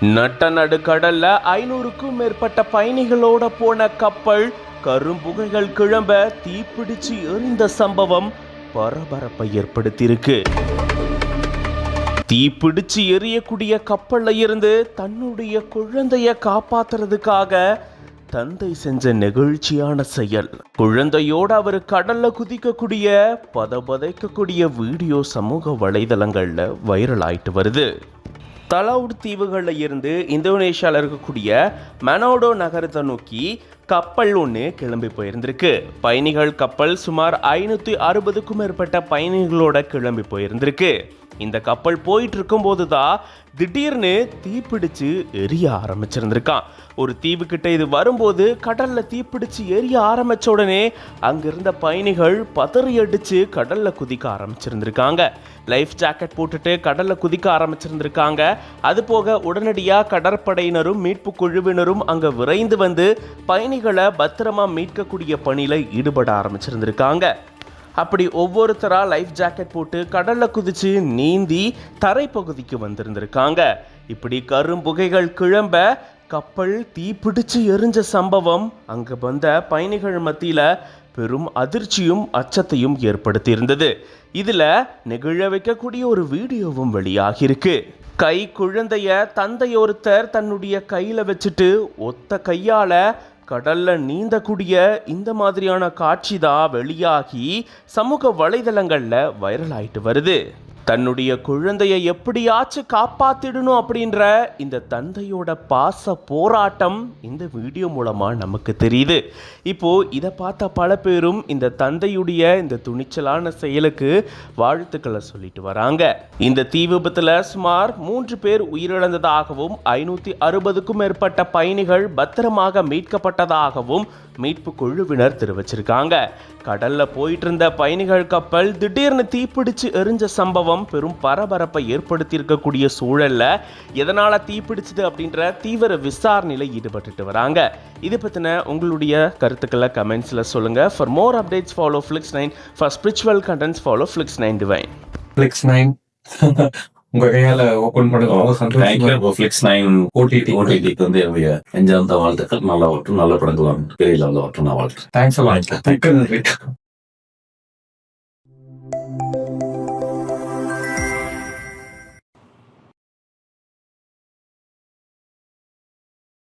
நட்ட நடுக்கடல்ல 500க்கும் மேற்பட்ட பயணிகளோட போன கப்பல் கரும்புகைகள் கிளம்ப தீப்பிடிச்சு எரிந்த சம்பவம் பரபரப்பை ஏற்படுத்தியிருக்கு. தீப்பிடிச்சு எரியக்கூடிய கப்பல்ல இருந்து தன்னுடைய குழந்தைய காப்பாத்துறதுக்காக தந்தை செஞ்ச நெகிழ்ச்சியான செயல். குழந்தையோட அவர் கடல்ல குதிக்கக்கூடிய பதபதைக்கக்கூடிய வீடியோ சமூக வலைதளங்கள்ல வைரல் ஆயிட்டு வருது. தலவுட் தீவுகளில் இருந்து இந்தோனேஷியாவில் இருக்கக்கூடிய மனோடோ நகரத்தை நோக்கி கப்பல் ஒன்று கிளம்பி போயிருந்திருக்கு. பயணிகள் கப்பல் சுமார் 560க்கும் மேற்பட்ட பயணிகளோட கிளம்பி போயிருந்திருக்கு. இந்த கப்பல் போயிட்டு இருக்கும்போது தான் திடீர்னு தீப்பிடிச்சு எரிய ஆரம்பிச்சிருந்திருக்கான். ஒரு தீவுக்கிட்ட இது வரும்போது கடல்ல தீப்பிடிச்சு எரிய ஆரம்பிச்ச உடனே அங்கிருந்த பயணிகள் பதறி அடிச்சு கடல்ல குதிக்க ஆரம்பிச்சிருந்திருக்காங்க. லைஃப் ஜாக்கெட் போட்டுட்டு கடல்ல குதிக்க ஆரம்பிச்சிருந்திருக்காங்க. அது போக உடனடியாக கடற்படையினரும் மீட்பு குழுவினரும் அங்க விரைந்து வந்து பயணிகளை பத்திரமா மீட்கக்கூடிய பணியில ஈடுபட ஆரம்பிச்சிருந்திருக்காங்க. அப்படி ஒவ்வொருத்தரா லைஃப் ஜாக்கெட் போட்டு கடல்ல குதிச்சு நீந்தி தரைப்பகுதிக்கு வந்திருந்திருக்காங்க. இப்படி கரும்புகைகள் கிளம்ப கப்பல் தீப்பிடிச்சு எரிஞ்ச சம்பவம் அங்க வந்த பயணிகள் மத்தியில பெரும் அதிர்ச்சியும் அச்சத்தையும் ஏற்படுத்தியிருந்தது. இதுல நெகிழ வைக்கக்கூடிய ஒரு வீடியோவும் வெளியாகியிருக்கு. கை குழந்தைய தந்தை ஒருத்தர் தன்னுடைய கையில வச்சுட்டு ஒத்த கையால கடல்ல நீந்தக்கூடிய இந்த மாதிரியான காட்சி தான் வெளியாகி சமூக வலைதளங்கள்ல வைரல் ஆயிட்டு வருது. தன்னுடைய குழந்தைய எப்படியாச்சும் காப்பாத்திடணும் அப்படின்ற இந்த தந்தையோட பாச போராட்டம் இந்த வீடியோ மூலமா நமக்கு தெரியுது. இப்போ இதை பார்த்த பல பேரும் இந்த தந்தையுடைய இந்த துணிச்சலான செயலுக்கு வாழ்த்துக்களை சொல்லிட்டு வராங்க. இந்த தீ விபத்துல சுமார் 3 பேர் உயிரிழந்ததாகவும் 560க்கும் மேற்பட்ட பயணிகள் பத்திரமாக மீட்கப்பட்டதாகவும் மீட்பு குழுவினர் தெரிவிச்சிருக்காங்க. கடல்ல போயிட்டு இருந்த பயணிகள் கப்பல் திடீர்னு தீப்பிடிச்சு எரிஞ்ச சம்பவம் பெரும் பரபரப்பை ஏற்படுத்தி இருக்கக்கூடிய சூழல்ல எதனால தீப்பிடிச்சது அப்படின்ற தீவிர விசாரணையில ஈடுபட்டு வராங்க. இது பத்தின உங்களுடைய கருத்துக்களை கமெண்ட்ஸ்ல சொல்லுங்க. For more updates follow Flix9. For spiritual contents follow Flix9 Divine. Flix9 உங்க கையால ஓபன் பண்ணுங்க. ரொம்ப சந்தோஷம். Flix9 ஓடிடிக்கு வந்து என்னுடைய நெஞ்சார்ந்த வாழ்த்துக்கள். நல்லா ஓட்டும், நல்ல படங்கள் பெரிய லெவலில் ஓட்டும் நான் வாழ்த்துறேன். தேங்க்ஸ்.